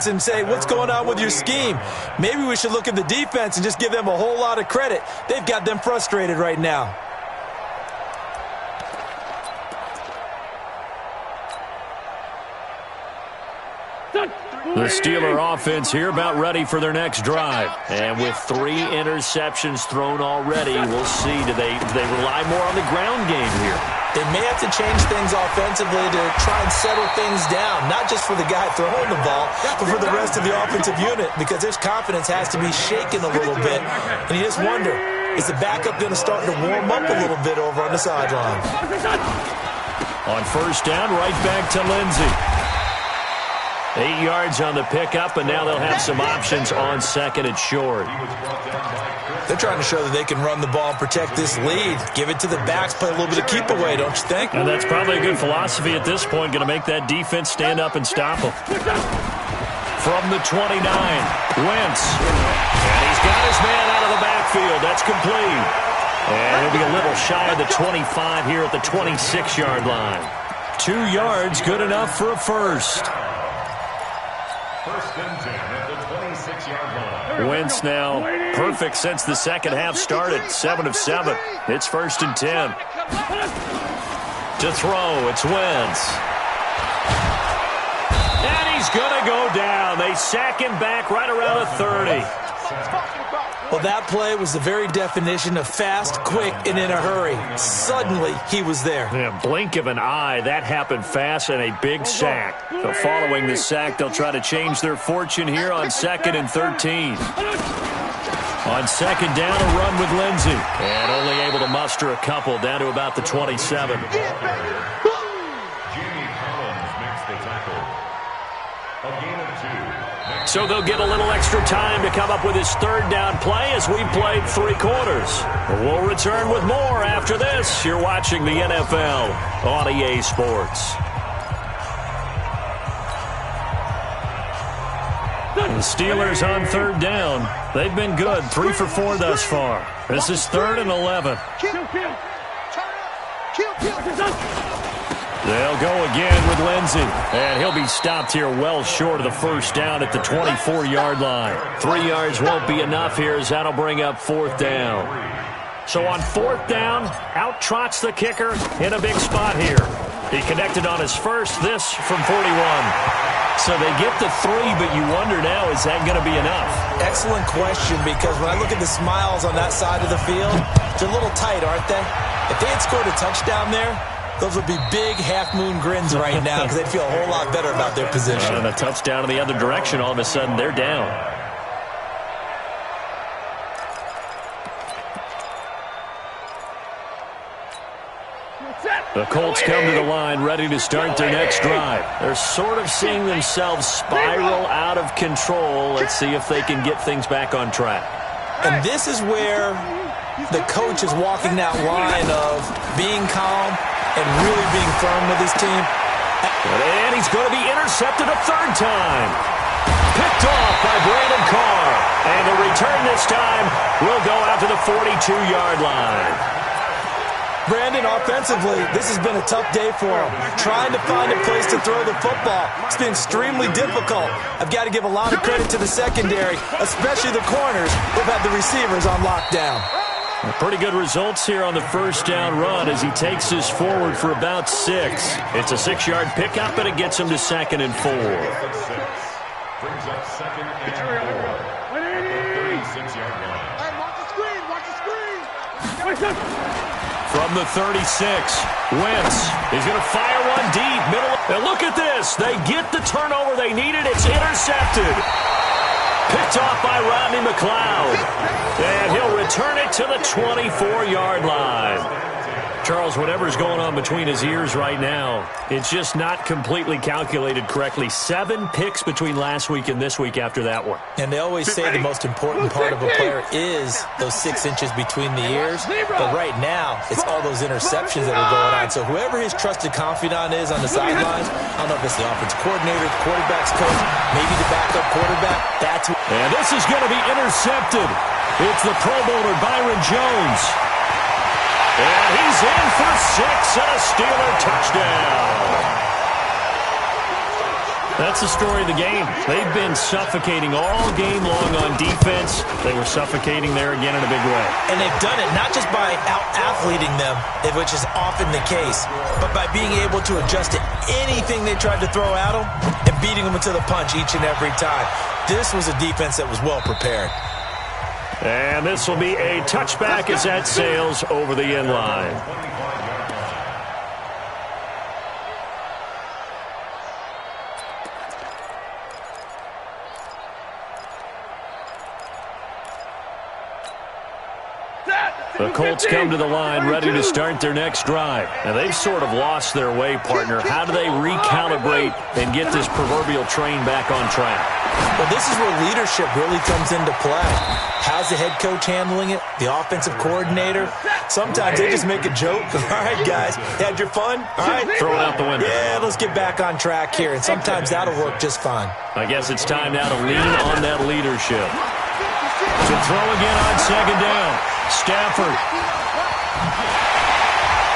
offense and say, what's going on with your scheme? Maybe we should look at the defense and just give them a whole lot of credit. They've got them frustrated right now. The Steeler offense here about ready for their next drive. And with 3 interceptions thrown already, we'll see. Do they rely more on the ground game here? They may have to change things offensively to try and settle things down, not just for the guy throwing the ball, but for the rest of the offensive unit, because his confidence has to be shaken a little bit. And you just wonder, is the backup going to start to warm up a little bit over on the sideline? On first down, right back to Lindsey. 8 yards on the pickup, and now they'll have some options on second and short. They're trying to show that they can run the ball and protect this lead. Give it to the backs, play a little bit of keep away, don't you think? And that's probably a good philosophy at this point, going to make that defense stand up and stop them. From the 29, Wentz. And he's got his man out of the backfield. That's complete. And he'll be a little shy of the 25 here at the 26-yard line. 2 yards, good enough for a first. First and 10 at the 26-yard line. Wentz now perfect since the second half started. 7 of 7. It's first and 10. To throw, it's Wentz. And he's going to go down. They sack him back right around the 30. Well, that play was the very definition of fast, quick, and in a hurry. Suddenly, he was there. Yeah, blink of an eye, that happened fast, and a big sack. So following the sack, they'll try to change their fortune here on 2nd and 13. On second down, a run with Lindsey. And only able to muster a couple down to about the 27. So they'll get a little extra time to come up with his third down play as we've played 3 quarters. We'll return with more after this. You're watching the NFL on EA Sports. The Steelers on third down. They've been good, 3 for 4 thus far. This is 3rd and 11. They'll go again with Lindsey. And he'll be stopped here well short of the first down at the 24-yard line. 3 yards won't be enough here as that'll bring up 4th down. So on 4th down, out trots the kicker in a big spot here. He connected on his first, this from 41. So they get the 3, but you wonder now, is that going to be enough? Excellent question, because when I look at the smiles on that side of the field, they're a little tight, aren't they? If they had scored a touchdown there, those would be big half-moon grins right now because they'd feel a whole lot better about their position. And a touchdown in the other direction, all of a sudden they're down. The Colts come to the line ready to start their next drive. They're sort of seeing themselves spiral out of control. Let's see if they can get things back on track. And this is where the coach is walking that line of being calm and really being firm with his team. And he's going to be intercepted a 3rd time. Picked off by Brandon Carr. And the return this time will go out to the 42-yard line. Brandon, offensively, this has been a tough day for him. Trying to find a place to throw the football. It's been extremely difficult. I've got to give a lot of credit to the secondary, especially the corners who've had the receivers on lockdown. Pretty good results here on the first down run as he takes this forward for about 6. It's a 6-yard pickup, and it gets him to 2nd and 4. Brings up 2nd and 4 at the 36-yard line. Hey, watch the screen, watch the screen. From the 36, Wentz is going to fire one deep, middle. And look at this. They get the turnover they needed. It's intercepted. Picked off by Rodney McLeod. And he'll return it to the 24-yard line. Charles, whatever's going on between his ears right now, it's just not completely calculated correctly. 7 picks between last week and this week after that one. And they always say the most important part of a player is those 6 inches between the ears. But right now, it's all those interceptions that are going on. So whoever his trusted confidant is on the sidelines, I don't know if it's the offense coordinator, the quarterback's coach, maybe the backup quarterback. That's who. And this is going to be intercepted. It's the Pro Bowler Byron Jones. And he's in for 6 and a Steeler touchdown. That's the story of the game. They've been suffocating all game long on defense. They were suffocating there again in a big way. And they've done it not just by out-athleting them, which is often the case, but by being able to adjust to anything they tried to throw at them and beating them to the punch each and every time. This was a defense that was well prepared. And this will be a touchback as that sails over the end line. The Colts come to the line ready to start their next drive. Now, they've sort of lost their way, partner. How do they recalibrate and get this proverbial train back on track? Well, this is where leadership really comes into play. How's the head coach handling it? The offensive coordinator? Sometimes they just make a joke. All right, guys, had your fun? All right. Throw it out the window. Yeah, let's get back on track here. And sometimes that'll work just fine. I guess it's time now to lean on that leadership. To throw again on second down. Stafford.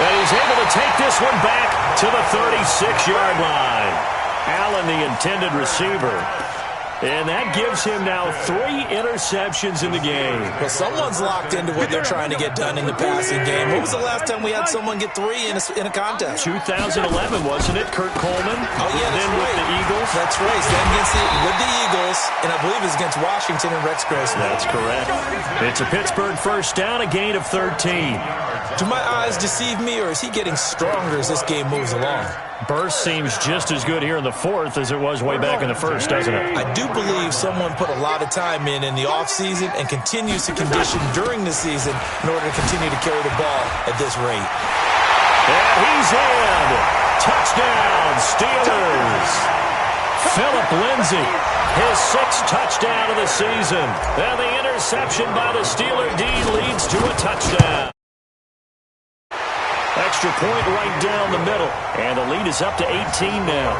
And he's able to take this one back to the 36-yard line. Allen, the intended receiver. And that gives him now 3 interceptions in the game. Well, someone's locked into what they're trying to get done in the passing game. When was the last time we had someone get 3 in a contest? 2011, wasn't it? Kurt Coleman. Oh, yeah, that's then right. with the Eagles. That's right. Then with the Eagles, and I believe it's against Washington and Rex Grossman. That's correct. It's a Pittsburgh first down, a gain of 13. Do my eyes deceive me, or is he getting stronger as this game moves along? Burst seems just as good here in the fourth as it was way back in the first, doesn't it? I do believe someone put a lot of time in the offseason and continues to condition during the season in order to continue to carry the ball at this rate. And he's in. Touchdown, Steelers. Philip Lindsay, his 6th touchdown of the season. And the interception by the Steeler D leads to a touchdown. Extra point right down the middle. And the lead is up to 18 now.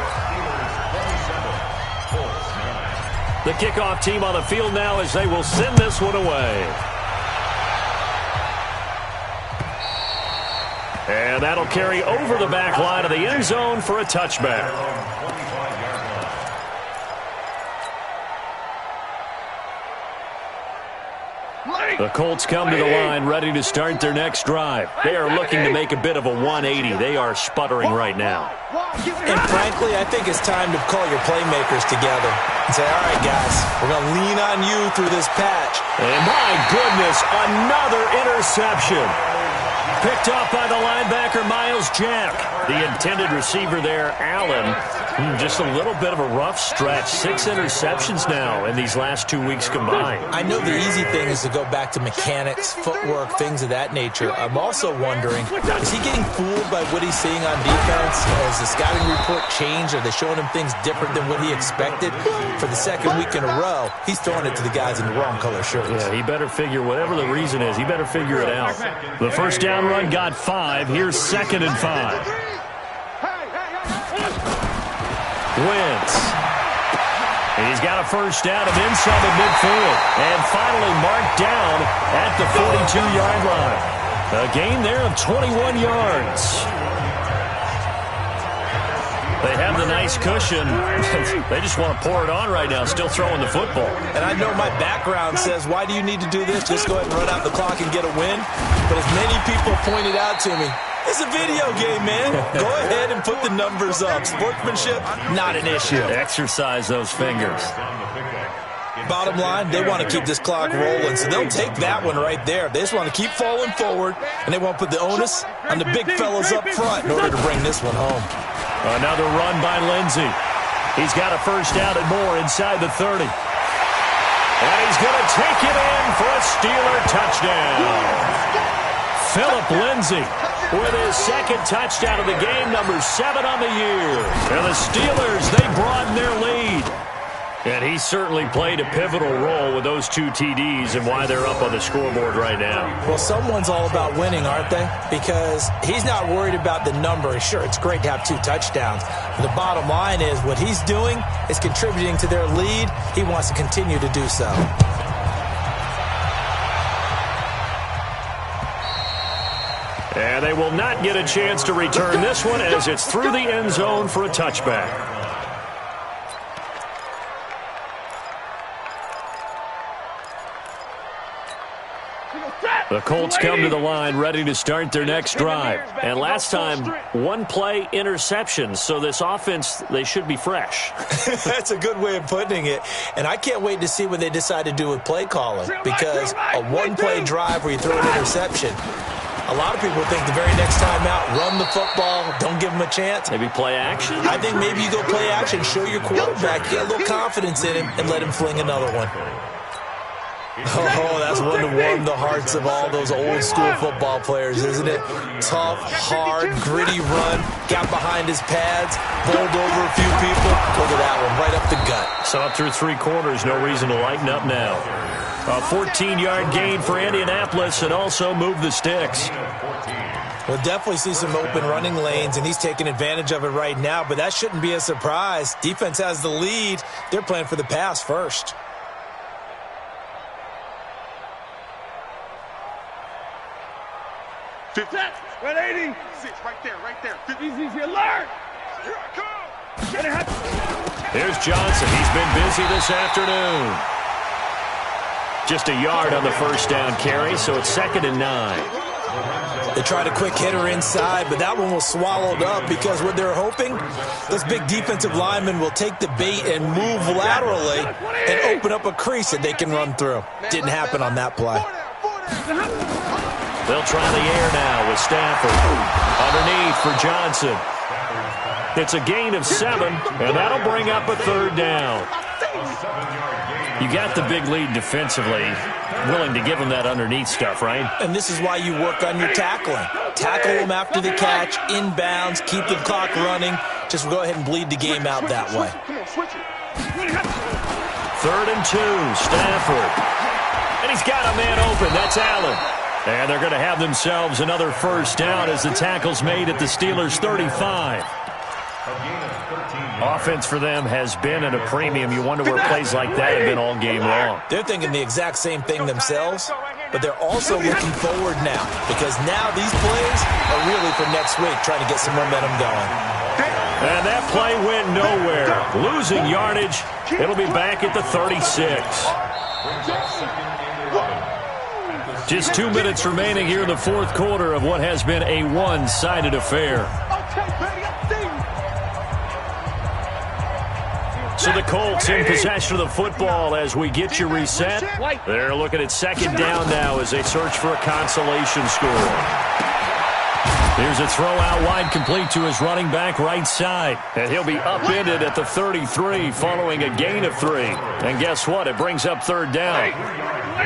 The kickoff team on the field now as they will send this one away. And that'll carry over the back line of the end zone for a touchback. The Colts come to the line ready to start their next drive. They are looking to make a bit of a 180. They are sputtering right now. And frankly, I think it's time to call your playmakers together and say, all right, guys, we're going to lean on you through this patch. And my goodness, another interception. Picked off by the linebacker, Miles Jack. The intended receiver there, Allen. Just a little bit of a rough stretch. 6 interceptions now in these last 2 weeks combined. I know the easy thing is to go back to mechanics, footwork, things of that nature. I'm also wondering, is he getting fooled by what he's seeing on defense? Has the scouting report changed? Are they showing him things different than what he expected? For the second week in a row, he's throwing it to the guys in the wrong color shirts. Yeah, he better figure, whatever the reason is, he better figure it out. The first down run got 5. Here's 2nd and 5. Wentz. He's got a first down of inside the midfield. And finally marked down at the 42-yard line. A gain there of 21 yards. They have the nice cushion. They just want to pour it on right now, still throwing the football. And I know my background says, why do you need to do this? Just go ahead and run out the clock and get a win. But as many people pointed out to me, it's a video game, man. Go ahead and put the numbers up. Sportsmanship, not an issue. Exercise those fingers. Bottom line, they want to keep this clock rolling, so they'll take that one right there. They just want to keep falling forward, and they want to put the onus on the big fellas up front in order to bring this one home. Another run by Lindsay. He's got a first down and more inside the 30. And he's going to take it in for a Steeler touchdown. Philip Lindsay with his 2nd touchdown of the game, number 7 on the year. And the Steelers, they broaden their lead. And he certainly played a pivotal role with those 2 TDs and why they're up on the scoreboard right now. Well, someone's all about winning, aren't they? Because he's not worried about the number. Sure, it's great to have 2 touchdowns. But the bottom line is what he's doing is contributing to their lead. He wants to continue to do so. And they will not get a chance to return this one as it's through the end zone for a touchback. The Colts come to the line ready to start their next drive. And last time, one-play interception. So this offense, they should be fresh. That's a good way of putting it. And I can't wait to see what they decide to do with play calling. Because a one-play drive where you throw an interception, a lot of people think the very next time out, run the football, don't give them a chance. Maybe play action? I think maybe you go play action, show your quarterback, get a little confidence in him, and let him fling another one. Oh, that's one to warm the hearts of all those old-school football players, isn't it? Tough, hard, gritty run, got behind his pads, bowled over a few people. Look at that one, right up the gut. So up through 3 quarters, no reason to lighten up now. A 14-yard gain for Indianapolis and also move the sticks. We'll definitely see some open running lanes, and he's taking advantage of it right now, but that shouldn't be a surprise. Defense has the lead. They're playing for the pass first. Set. 180. Right there. Easy, alert. Here I come. Here's Johnson. He's been busy this afternoon. Just a yard on the first down carry, so it's 2nd and 9. They tried a quick hitter inside, but that one was swallowed up because what they're hoping, those big defensive linemen will take the bait and move laterally and open up a crease that they can run through. Didn't happen on that play. They'll try the air now with Stafford. Underneath for Johnson. It's a gain of 7, and that'll bring up a 3rd down. You got the big lead defensively. Willing to give them that underneath stuff, right? And this is why you work on your tackling. Tackle them after the catch, inbounds, keep the clock running. Just go ahead and bleed the game out that way. 3rd and 2, Stafford. And he's got a man open. That's Allen. And they're going to have themselves another first down as the tackle's made at the Steelers' 35. Offense for them has been at a premium. You wonder where plays like that have been all game long. They're thinking the exact same thing themselves, but they're also looking forward now because now these plays are really for next week, trying to get some momentum going. And that play went nowhere. Losing yardage. It'll be back at the 36. Just 2 minutes remaining here in the 4th quarter of what has been a one-sided affair. So the Colts in possession of the football as we get you reset. They're looking at 2nd down now as they search for a consolation score. Here's a throw out wide complete to his running back right side. And he'll be upended at the 33 following a gain of 3. And guess what? It brings up 3rd down.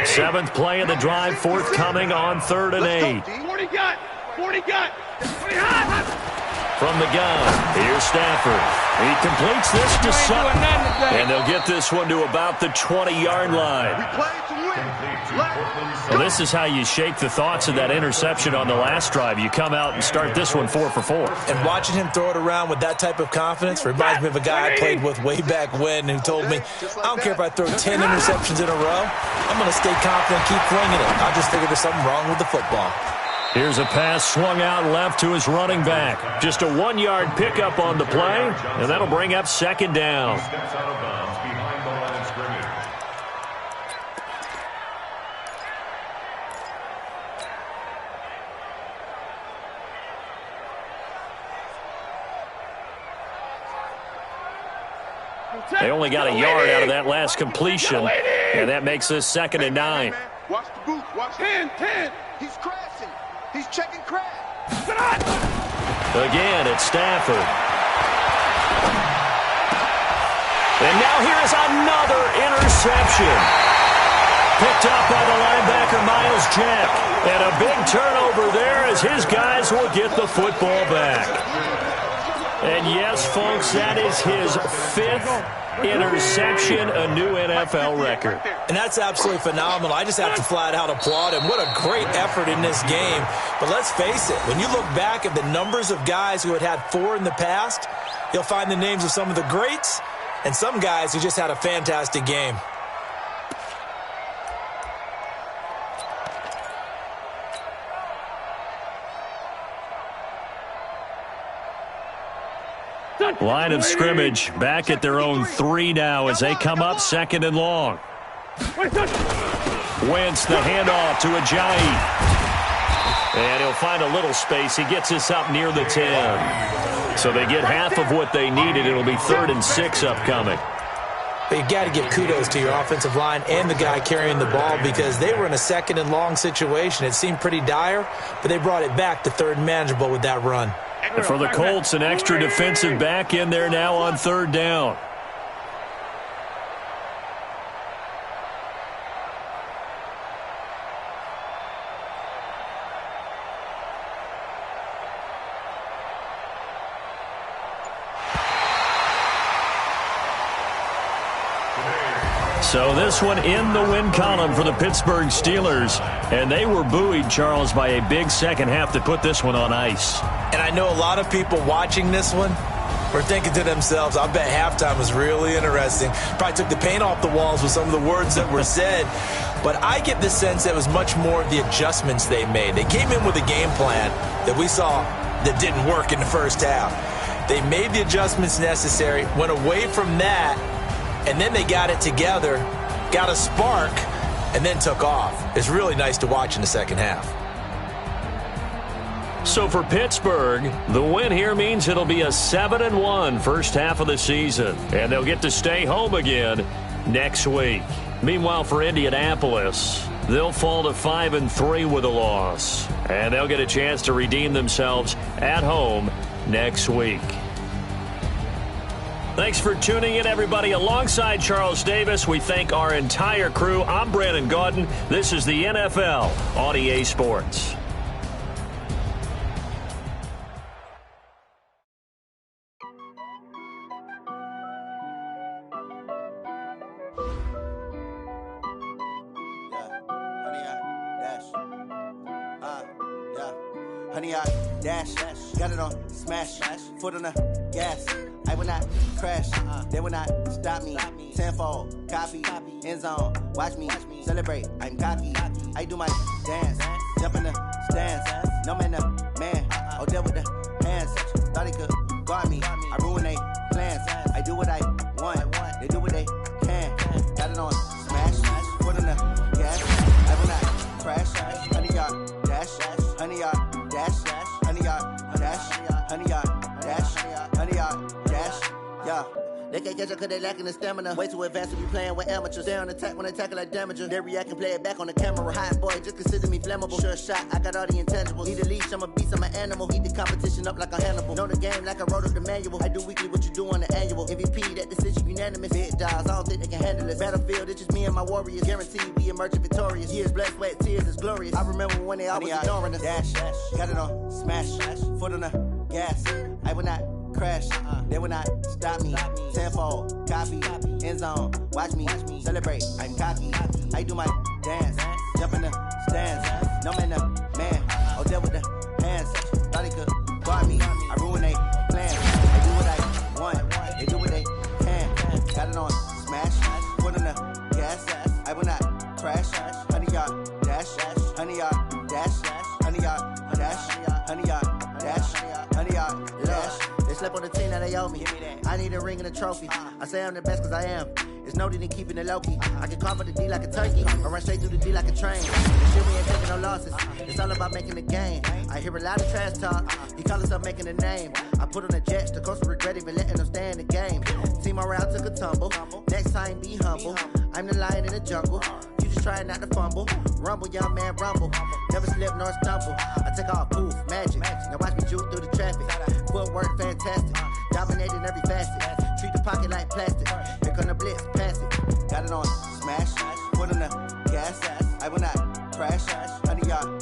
7th play of the drive, forthcoming on 3rd and 8. 40 got. From the gun, here's Stafford. He completes this to Sutton. And they'll get this one to about the 20-yard line. Well, this is how you shake the thoughts of that interception on the last drive. You come out and start this one 4 for 4. And watching him throw it around with that type of confidence reminds me of a guy I played with way back when who told me, I don't care if I throw 10 interceptions in a row, I'm going to stay confident, keep flinging it. I just figure there's something wrong with the football. Here's a pass swung out left to his running back. Just a 1-yard pickup on the play, and that'll bring up 2nd down. They only got a yard out of that last completion, and that makes this 2nd and 9. Watch the boot. Watch 10. He's crashing. He's checking crash. Again, it's Stafford. And now here's another interception. Picked up by the linebacker, Miles Jack. And a big turnover there as his guys will get the football back. And yes, folks, that is his 5th interception, a new NFL record. And that's absolutely phenomenal. I just have to flat out applaud him. What a great effort in this game. But let's face it, when you look back at the numbers of guys who had 4 in the past, you'll find the names of some of the greats and some guys who just had a fantastic game. Line of scrimmage back at their own 3 now as they come up 2nd and long. Wentz, the handoff to Ajayi. And he'll find a little space. He gets us up near the 10. So they get half of what they needed. It'll be 3rd and 6 upcoming. But you got to give kudos to your offensive line and the guy carrying the ball because they were in a 2nd and long situation. It seemed pretty dire, but they brought it back to 3rd and manageable with that run. And for the Colts, an extra defensive back in there now on 3rd down. So this one in the win column for the Pittsburgh Steelers. And they were buoyed, Charles, by a big second half that put this one on ice. And I know a lot of people watching this one were thinking to themselves, I bet halftime was really interesting. Probably took the paint off the walls with some of the words that were said. But I get the sense that it was much more of the adjustments they made. They came in with a game plan that we saw that didn't work in the first half. They made the adjustments necessary, went away from that, and then they got it together, got a spark, and then took off. It's really nice to watch in the second half. So for Pittsburgh, the win here means it'll be a 7-1 first half of the season. And they'll get to stay home again next week. Meanwhile, for Indianapolis, they'll fall to 5-3 with a loss. And they'll get a chance to redeem themselves at home next week. Thanks for tuning in, everybody. Alongside Charles Davis, we thank our entire crew. I'm Brandon Gaudin. This is the NFL on EA Sports. Honey, I dash, got it on smash, foot on the gas. I will not crash, they will not stop me. Tenfold, copy, end zone, watch me celebrate. I'm cocky, I do my dance, jump in the stands. No man, man, oh there with the hands. Thought he could guard me, I ruin they plans. I do what I want, they do what they can. Got it on smash, foot on the gas. I will not crash, honey, y'all dash, honey, y'all dash, honey, y'all dash, honey, y'all dash, honey, y'all dash, yeah. They can't catch up cause they lacking the stamina. Way too advanced to be playing with amateurs. They on attack when they tackle like damager. They react and play it back on the camera. Hot boy, just consider me flammable. Sure shot, I got all the intangibles. Need a leash, I'm a beast, I'm an animal. Eat the competition up like a Hannibal. Know the game like I wrote up the manual. I do weekly what you do on the annual. MVP, that decision unanimous. Big dogs, I don't think they can handle it. Battlefield, it's just me and my warriors. Guaranteed we emerge victorious. Years, blood, sweat, tears, is glorious. I remember when they always ignoring us. Dash, got it on smash, foot on the gas. I will not crash, they will not stop me. Tenfold, copy, end zone, watch me celebrate. I'm cocky, I do my dance, jump in the stands. No man, man, oh there with the hands. Thought he could guard me, I ruin they plans. I do what I want, they do what they can. Got it on smash, foot on the gas. I will not crash, honey y'all dash, honey y'all dash, honey y'all dash, honey y'all dash, honey y'all dash. They slept on the team that they owe me. I need a ring and a trophy. I say I'm the best cause I am. It's no need in keeping it low-key. I can carve up the D like a turkey or run straight through the D like a train. This shit we ain't taking no losses. It's all about making the game. I hear a lot of trash talk. He call himself making a name. I put on the Jets. The coach will regret even letting them stay in the game. Team around took a tumble. Next time be humble. I'm the lion in the jungle. You just trying not to fumble. Rumble, young man, rumble. Never slip nor stumble. I take off, poof, magic. Now watch me juke through the traffic. Footwork fantastic. Dominating every facet. Treat the pocket like plastic. Here come the blitz, pass it. Got it on smash. Foot on the gas. I will not crash. Honey, y'all